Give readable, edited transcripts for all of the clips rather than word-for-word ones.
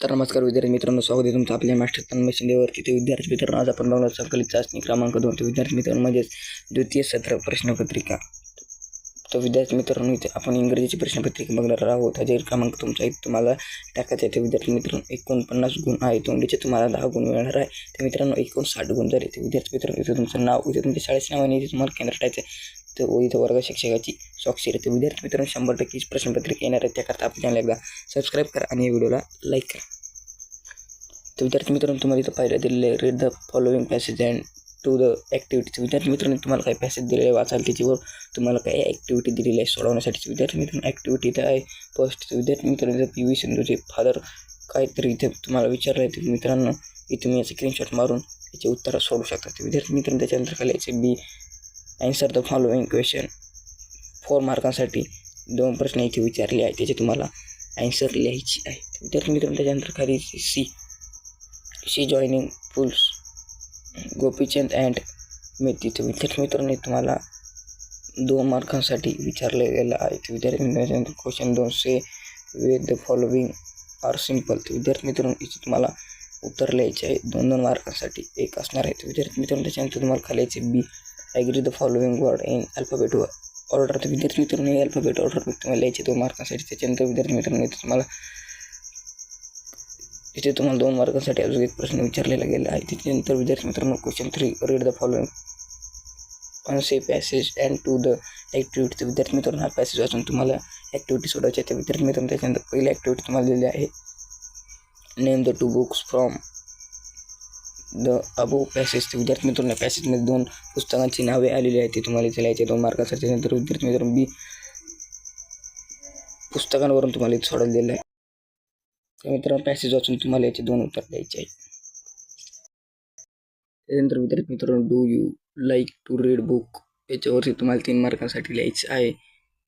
तर नमस्कार विद्यार्थी मित्रांनो, स्वागत आहे तुमचं आपल्या मास्टर तन्मय शिंदेवरती. ते विद्यार्थी मित्रांनो, आज आपण बघणार संकलित चाचणी क्रमांक 2. ते विद्यार्थी मित्रांनो म्हणजेच द्वितीय सत्र प्रश्नपत्रिका. तर विद्यार्थी मित्रांनो, इथे आपण इंग्रजीची प्रश्नपत्रिका बघणार आहोत. हा क्रमांक तुमचा एक तुम्हाला टाकायचा आहे. ते विद्यार्थी मित्रांनो 49 गुण आहे. तोंडीचे तुम्हाला 10 गुण मिळणार आहे. तर मित्रांनो 59 गुण झाले. ते विद्यार्थी मित्रांनो, इथे तुमचं नाव, इथे तुमच्या शाळेचं नाव आणि इथे तुम्हाला केंद्र टाकायचं आहे. तर इथं वर्ग शिक्षकाची स्वाक्षरी. तर विद्यार्थी मित्रांनो 100% प्रश्नपत्रिका येणार आहे. त्याकरता आपण चॅनल एकदा सबस्क्राईब करा आणि या व्हिडिओला लाईक करा. तर विद्यार्थी मित्रांनो, तुम्हाला इथं पाहिलं दिलेलं आहे, read the following passage and do the activities. विद्यार्थी मित्रांनो, तुम्हाला काही पॅसेज दिलेले आहे वाचाल, त्याच्यावर तुम्हाला काही ॲक्टिव्हिटी दिलेली आहे सोडवण्यासाठी. विद्यार्थी मित्रांनो, ॲक्टिव्हिटी इथं आहे फर्स्ट. विद्यार्थी मित्रांनो, पी.व्ही. सिंधूचे फादर काहीतरी इथे तुम्हाला विचारलं आहे. तर मित्रांनो, इथे तुम्ही याचं स्क्रीनशॉट मारून याचे उत्तर सोडू शकता. तर विद्यार्थी मित्रांनो, त्याच्यानंतर खाली याचे बी ॲन्सर द फॉलोइंग क्वेश्चन 4 मार्कांसाठी 2 प्रश्न इथे विचारले आहे, त्याचे तुम्हाला ॲन्सर लिहायची आहे. विद्यार्थी मित्रांनो, त्याच्यानंतर खाली सी जॉईनिंग फुल्स गोपीचंद अँड मेथी. तर विद्यार्थी मित्रांनो, तुम्हाला 2 मार्कांसाठी विचारले गेलं आहे. तर विद्यार्थी मित्रांनो, question 2 say with the following are simple. तर विद्यार्थी मित्रांनो, इथे तुम्हाला उत्तर लिहायचे आहे. 2 मार्कांसाठी एक असणार आहे. तर विद्यार्थी मित्रांनो, त्याच्यानंतर तुम्हाला खाली यायचे B agree the following word in alphabet order. तर विद्यार्थी मित्रांनो, हे अल्फाबेट ऑर्डर तुम्हाला लिहायचे 2 मार्कांसाठी. त्याच्यानंतर विद्यार्थी मित्रांनो, इथे तुम्हाला 2 मार्कांसाठी अजून एक प्रश्न विचारलेला गेला आहे. त्याच्यानंतर विद्यार्थी मित्रांनो, question 3 read the following unseen passage and do the activity. तर विद्यार्थी मित्रांनो, हा पॅसेज वाचून तुम्हाला ॲक्टिव्हिटी सोडायची आहे. तर विद्यार्थी मित्रांनो, त्याच्यानंतर पहिली ॲक्टिव्हिटी तुम्हाला दिलेली आहे, name the 2 books from the above passage. तर विद्यार्थी मित्रांनो, पॅसेजमध्ये 2 पुस्तकांची नावे आलेली आहेत. ते तुम्हाला इथे लिहायचे 2 मार्कांसाठी. त्यानंतर विद्यार्थी मित्रांनो, बी पुस्तकांवरून तुम्हाला इथे सोडायला दिलेलं आहे. तर मित्रांनो, पॅसेज वाचून तुम्हाला याचे 2 उत्तर द्यायचे आहे. त्यानंतर विद्यार्थी मित्रांनो, do you like to read book, याच्यावरती तुम्हाला 3 मार्कांसाठी लिहायचं आहे,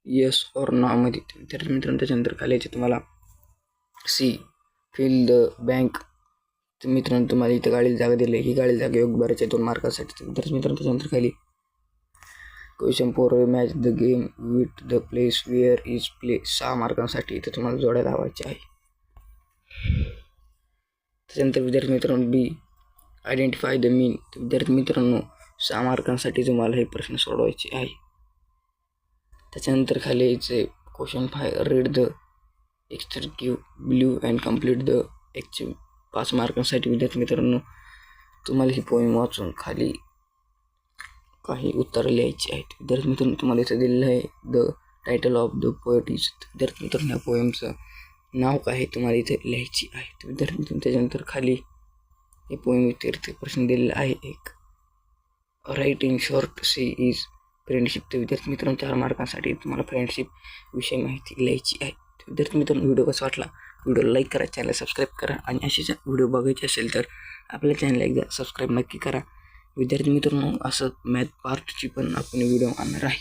येस ऑर नॉमध्ये. विद्यार्थी मित्रांनो, त्याच्यानंतर खाली याचे तुम्हाला सी फिल द बँक. तर मित्रांनो, तुम्हाला इथं गाडीला जागा दिली आहे, ही गाडीला जागा योग्य भरायची 2 मार्कांसाठी. तर विद्यार्थी मित्रांनो, त्याच्यानंतर खाली question 4 match the game with the place where is play, 6 मार्कांसाठी इथं तुम्हाला जोड्या लावायच्या आहे. त्याच्यानंतर विद्यार्थी मित्रांनो, बी आयडेंटिफाय द मीन. विद्यार्थी मित्रांनो, 6 मार्कांसाठी तुम्हाला हे प्रश्न सोडवायचे आहे. त्याच्यानंतर खाली यायचे question 5 read the extensive below and complete the active, 5 मार्कांसाठी. विद्यार्थी मित्रांनो, तुम्हाला ही पोएम वाचून खाली काही उत्तर लिहायची आहेत. विद्यार्थी मित्रांनो, तुम्हाला इथं दिलेलं आहे the title of the poet is. विद्यार्थी मित्रांनो, या पोएमचं नाव काय आहे तुम्हाला इथे लिहायची आहे. तर विद्यार्थी मित्रांनो, त्याच्यानंतर खाली हे पोएम व्यतिरिक्त प्रश्न दिलेला आहे एक, write in short see is friendship. तर विद्यार्थी मित्रांनो, 4 मार्कांसाठी तुम्हाला फ्रेंडशिप विषयी माहिती लिहायची आहे. तर विद्यार्थी मित्रांनो, व्हिडिओ कसा वाटला, व्हिडिओला लाईक करा, चॅनल सबस्क्राईब करा आणि असेच व्हिडिओ बघायचे असेल तर आपल्या चॅनलला एकदा सबस्क्राईब नक्की करा. विद्यार्थी मित्रांनो, असं मॅथ पार्टची पण आपण व्हिडिओ आणणार आहे.